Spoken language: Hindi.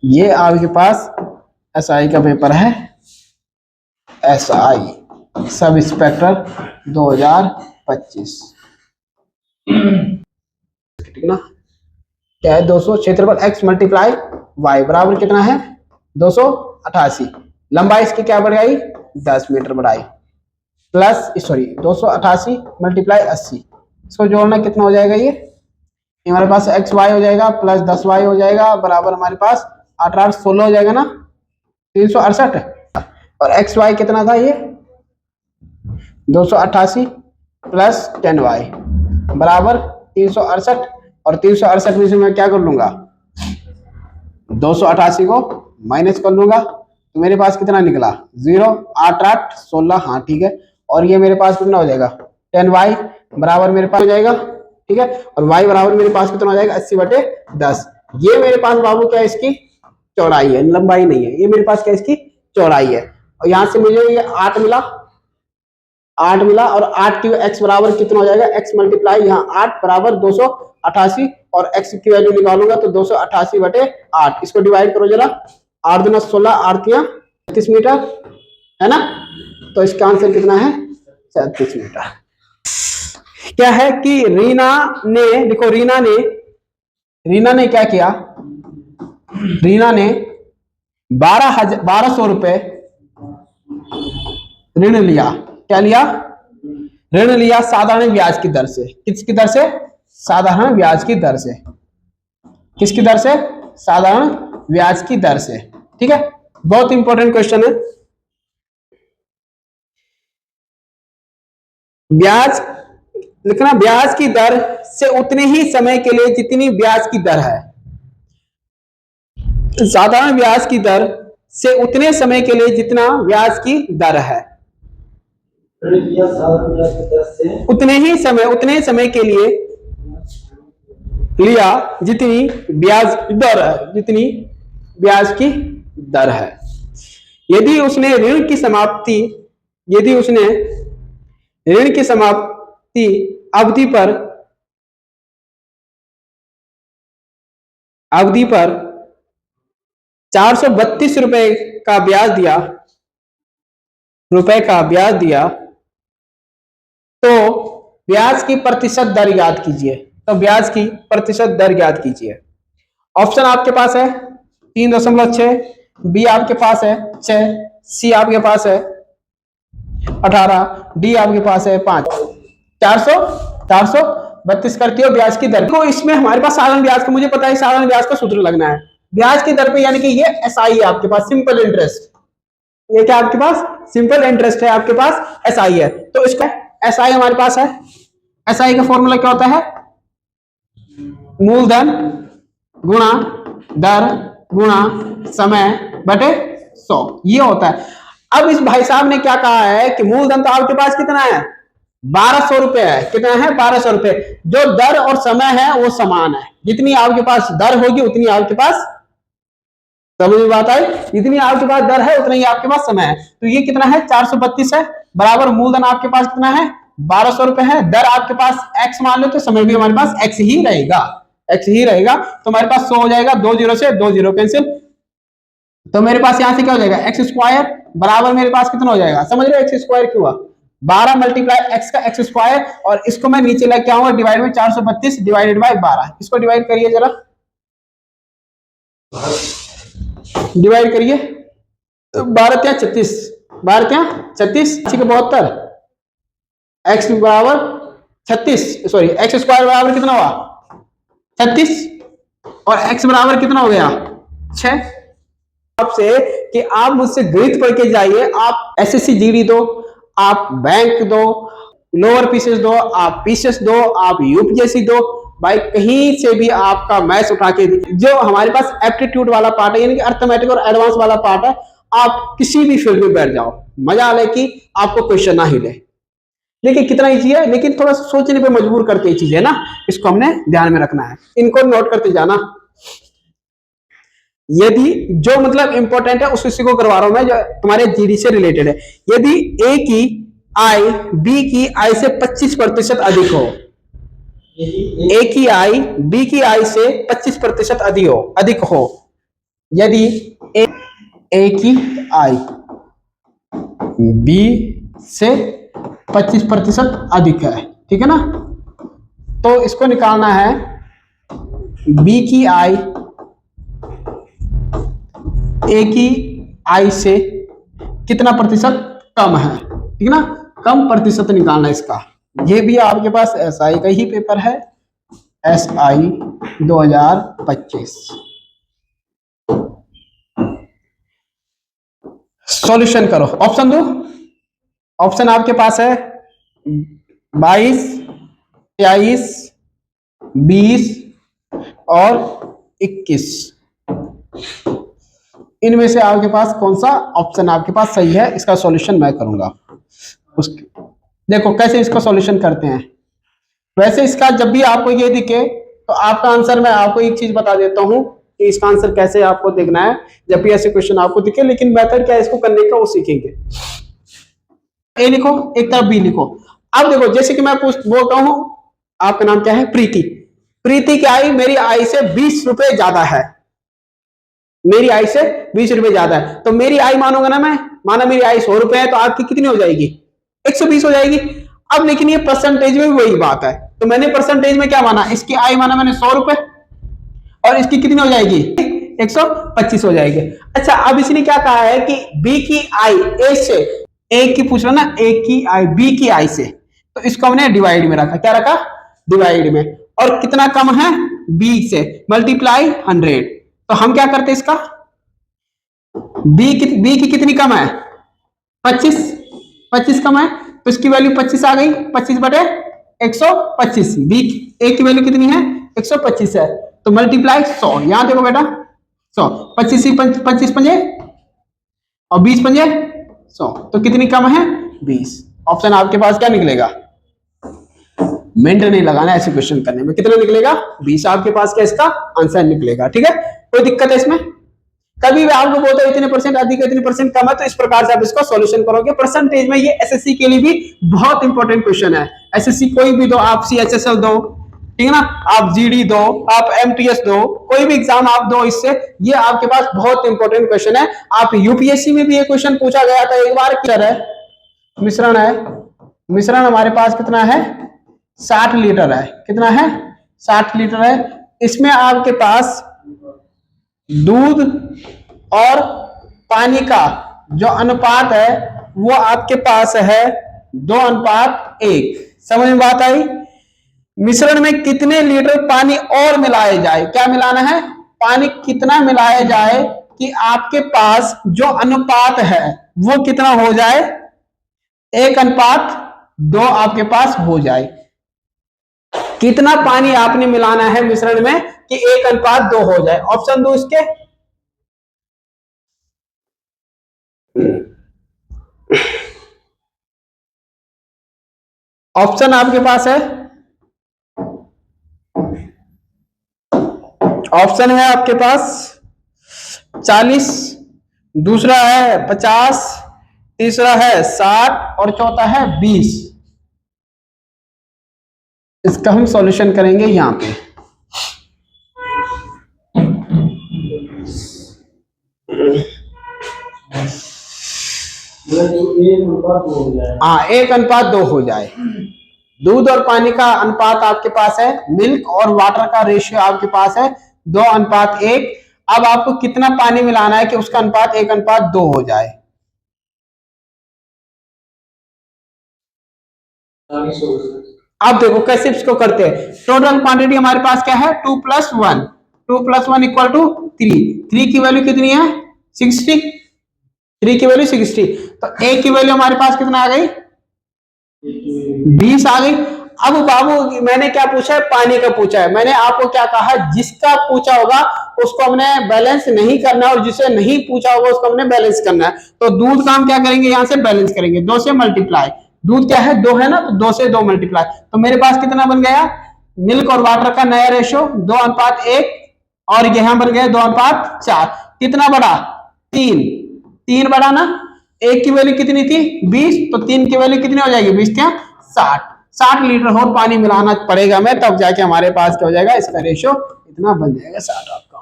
ये आपके पास एसआई का पेपर है, एसआई सब इंस्पेक्टर 2025, ठीक ना। क्या है 200 क्षेत्रफल x मल्टीप्लाई y बराबर कितना है 288। लंबाई इसकी क्या बढ़ाई 10 मीटर बढ़ाई, प्लस सॉरी 288 मल्टीप्लाई 80, इसको जोड़ना कितना हो जाएगा, ये हमारे पास एक्स वाई हो जाएगा प्लस 10y हो जाएगा बराबर हमारे पास 8 8 16 हो जाएगा ना 368, और एक्स वाई कितना था ये 288 प्लस 10y बराबर 368, और 368 में से मैं क्या कर लूंगा 288 को माइनस कर लूंगा, तो मेरे पास कितना निकला 0 8 8 16, हाँ ठीक है। और ये मेरे पास कितना हो जाएगा 10y बराबर मेरे पास हो जाएगा, ठीक है। और y बराबर मेरे पास कितना हो जाएगा 80/10। ये मेरे पास बाबू क्या है इसकी चौड़ाई है, लंबाई नहीं है, ये मेरे पास क्या इसकी चौड़ाई है। और यहां से मुझे ये 8 मिला, 8 मिला, और 8 की x बराबर कितना हो जाएगा x मल्टीप्लाई यहाँ 8 बराबर 288, और x की वैल्यू निकालूंगा तो 288/8, इसको डिवाइड करो जरा, 8 दूना 16, 8 तिया 36 मीटर है ना, तो इसका आंसर कितना है 36 मीटर। क्या है कि रीना ने, देखो रीना ने क्या किया, रीना ने 1200 रुपए ऋण लिया, क्या लिया ऋण लिया साधारण ब्याज की दर से, किसकी दर से साधारण ब्याज की दर से, किसकी दर से साधारण ब्याज की दर से, ठीक है। बहुत इंपॉर्टेंट क्वेश्चन है। ब्याज लिखना, ब्याज की दर से उतने ही समय के लिए जितनी ब्याज की दर है, साधारण ब्याज की दर से उतने समय के लिए जितना ब्याज की दर है, उतने समय के लिए लिया जितनी ब्याज दर है, जितनी ब्याज की दर है। यदि उसने ऋण की समाप्ति अवधि पर 432 रुपए का ब्याज दिया, तो ब्याज की प्रतिशत दर याद कीजिए, तो ब्याज की प्रतिशत दर याद कीजिए। ऑप्शन आपके पास है 3.6, बी आपके पास है 6, सी आपके पास है 18, डी आपके पास है 5। 432 करती हो ब्याज की दर को, इसमें हमारे पास साधारण ब्याज का, मुझे पता है साधारण ब्याज का सूत्र लगना है ब्याज की दर पे, यानी कि ये एसआई है आपके पास, सिंपल इंटरेस्ट, ये क्या आपके पास सिंपल इंटरेस्ट है, आपके पास एसआई है, तो इसका एसआई हमारे पास है। एसआई का फॉर्मूला क्या होता है, मूलधन गुणा दर गुणा समय बटे 100, ये होता है। अब इस भाई साहब ने क्या कहा है कि मूलधन तो आपके पास कितना है 1200 रुपए है, कितना है 1200 रुपए, जो दर और समय है वो समान है, जितनी आपके पास दर होगी उतनी आपके पास, समझ में बात आई, जितनी आपके पास दर है उतना ही आपके पास समय है। तो ये कितना है 432 है, बराबर मूलधन आपके पास कितना है 1200 रुपए है, दर आपके पास x मान लो, तो समय भी हमारे पास x ही रहेगा, तो हमारे पास 100 हो जाएगा, 2 0 से 2 0 कैंसिल, तो मेरे पास यहां से क्या हो जाएगा एक्स स्क्वायर बराबर मेरे पास कितना हो जाएगा, समझ रहे हो एक्स स्क्वायर क्यों हुआ 12 मल्टीप्लाई एक्स का एक्स स्क्वायर, और इसको मैं नीचे लेके आऊंगा डिवाइड में 432 डिवाइडेड बाय 12, इसको डिवाइड करिए जरा, डिवाइड करिए, 12 क्या 36, 12 क्या 36, 72, एक्स बराबर 36, सॉरी एक्स स्क्वायर बराबर कितना हुआ 36, और एक्स बराबर कितना हो गया 6। आपसे कि आप मुझसे गणित पढ़ के जाइए, आप एसएससी जीडी दो, आप बैंक दो, लोअर पीसीएस दो, आप पीसीएस दो, आप यूपीएससी दो, भाई कहीं से भी आपका मैथ्स उठा के, जो हमारे पास एप्टीट्यूड वाला पार्ट है यानी कि अर्थमेटिक और एडवांस वाला पार्ट है, आप किसी भी फील्ड में बैठ जाओ, मजा आए कि आपको क्वेश्चन ना ही ले, लेकिन कितना इजी है, लेकिन थोड़ा सोचने पे मजबूर करके चीज है ना, इसको हमने ध्यान में रखना है, इनको नोट करते जाना। यदि जो मतलब इंपॉर्टेंट है उसी को करवा रहा हूं मैं, जो तुम्हारे जीडी से रिलेटेड है। यदि ए की आय बी की आय से 25% अधिक हो, ए की आय बी की आय से 25% अधिक हो, यदि ए की आई बी से 25% अधिक है, ठीक है ना, तो इसको निकालना है बी की आई ए की आई से कितना प्रतिशत कम है, ठीक है ना, कम प्रतिशत निकालना इसका। ये भी आपके पास एसआई का ही पेपर है, एसआई 2025। सॉल्यूशन करो, ऑप्शन दो। ऑप्शन आपके पास है 22, 23, 20 और 21। इनमें से आपके पास कौन सा ऑप्शन आपके पास सही है, इसका सॉल्यूशन मैं करूंगा। देखो कैसे इसका सॉल्यूशन करते हैं। वैसे इसका जब भी आपको ये दिखे तो आपका आंसर, मैं आपको एक चीज बता देता हूं कि इसका आंसर कैसे आपको देखना है जब भी ऐसे क्वेश्चन आपको दिखे, लेकिन मेथड क्या है इसको करने का वो सीखेंगे। ए लिखो, एक तरफ बी लिखो। अब देखो जैसे कि मैं बोलता हूं, आपका नाम क्या है, प्रीति। प्रीति की आई मेरी आई से 20 रुपए ज्यादा है, मेरी आई से 20 रुपए ज्यादा है, तो मेरी आई मानूंगा ना मैं, माना मेरी आई 100 रुपए है तो आपकी कितनी हो जाएगी, 120 हो जाएगी। अब लेकिन ये परसेंटेज में वही बात है, तो मैंने परसेंटेज में क्या माना, इसकी आई माना मैंने 100 रुपए और इसकी कितनी हो जाएगी, 125 हो जाएगी। अच्छा अब इसने क्या कहा है कि बी की आई ए से, ए की पूछ रहा ना, ए की आई बी की आई से, तो इसको हमने डिवाइड में रखा, क्या रखा, डिवाइड में, और कितना कम है, बी से, मल्टीप्लाई 100। तो हम क्या करते इसका, बी की कितनी कम है, 25 कम है, तो इसकी वैल्यू 25 आ गई, 25 बटे 125। बी ए की वैल्यू कितनी है, 125 है, तो मल्टीप्लाई 100। यहां देखो बेटा 100, 25 पंजे और 20 पंजे 100, तो कितनी कम है, 20। ऑप्शन आपके पास क्या निकलेगा, मिनट नहीं लगाना ऐसे क्वेश्चन करने में, कितना निकलेगा, 20 आपके पास क्या इसका आंसर निकलेगा। ठीक है, कोई दिक्कत है इसमें, कभी भी आपको बोलते हैं इतने परसेंट अधिक इतने परसेंट कम है, तो इस प्रकार से आप इसका सॉल्यूशन करोगे। परसेंटेज में ये एसएससी के लिए भी बहुत इंपॉर्टेंट क्वेश्चन है। एसएससी कोई भी दो, आप सीएचएसएल दो, ठीक है ना, आप जीडी दो, आप एमटीएस दो, कोई भी एग्जाम आप दो, इससे ये आपके पास बहुत इंपॉर्टेंट क्वेश्चन है। आप यूपीएससी में भी ये क्वेश्चन पूछा गया था एक बार, क्या है, मिश्रण है, मिश्रण हमारे पास कितना है, 60 लीटर है, कितना है, 60 लीटर है। इसमें आपके पास दूध और पानी का जो अनुपात है वो आपके पास है 2:1। समझ में बात आई। मिश्रण में कितने लीटर पानी और मिलाया जाए, क्या मिलाना है, पानी कितना मिलाया जाए कि आपके पास जो अनुपात है वो कितना हो जाए, 1:2 आपके पास हो जाए। कितना पानी आपने मिलाना है मिश्रण में कि 1:2 हो जाए। ऑप्शन दो इसके, ऑप्शन आपके पास है, ऑप्शन है आपके पास 40, दूसरा है 50, तीसरा है 60 और चौथा है 20। इसका हम सॉल्यूशन करेंगे यहां पे। हाँ, 1:2 हो जाए। दूध और पानी का अनुपात आपके पास है, मिल्क और वाटर का रेशियो आपके पास है 2:1। अब आपको कितना पानी मिलाना है कि उसका अनुपात 1:2 हो जाए। अब देखो कैसे इसको करते हैं। टोटल क्वांटिटी हमारे पास क्या है, 2 + 1, 2 + 1 = 3। 3 की वैल्यू कितनी है, 60, 3 की वैल्यू 60, तो ए की वैल्यू हमारे पास कितना आ गई, 20 आ गई। अब बाबू मैंने क्या पूछा है, पानी का पूछा है। मैंने आपको क्या कहा, जिसका पूछा होगा उसको हमने बैलेंस नहीं करना और जिसे नहीं पूछा होगा उसको हमने बैलेंस करना है। तो दूध का हम क्या करेंगे, यहां से बैलेंस करेंगे, 2 से मल्टीप्लाई, दूध क्या है 2 है ना, तो 2 से 2 मल्टीप्लाई, तो मेरे पास कितना बन गया, मिल्क और वाटर का नया रेशियो 2:1 और यहां बन गया 2:4। कितना बड़ा, 3 बड़ा ना। एक की वैल्यू कितनी थी, 20, तो 3 की वैल्यू कितनी हो जाएगी, 20 क्या 60 लीटर और पानी मिलाना पड़ेगा मैं, तब जाके हमारे पास क्या हो जाएगा, इसका रेशियो इतना बन जाएगा 60 आपका।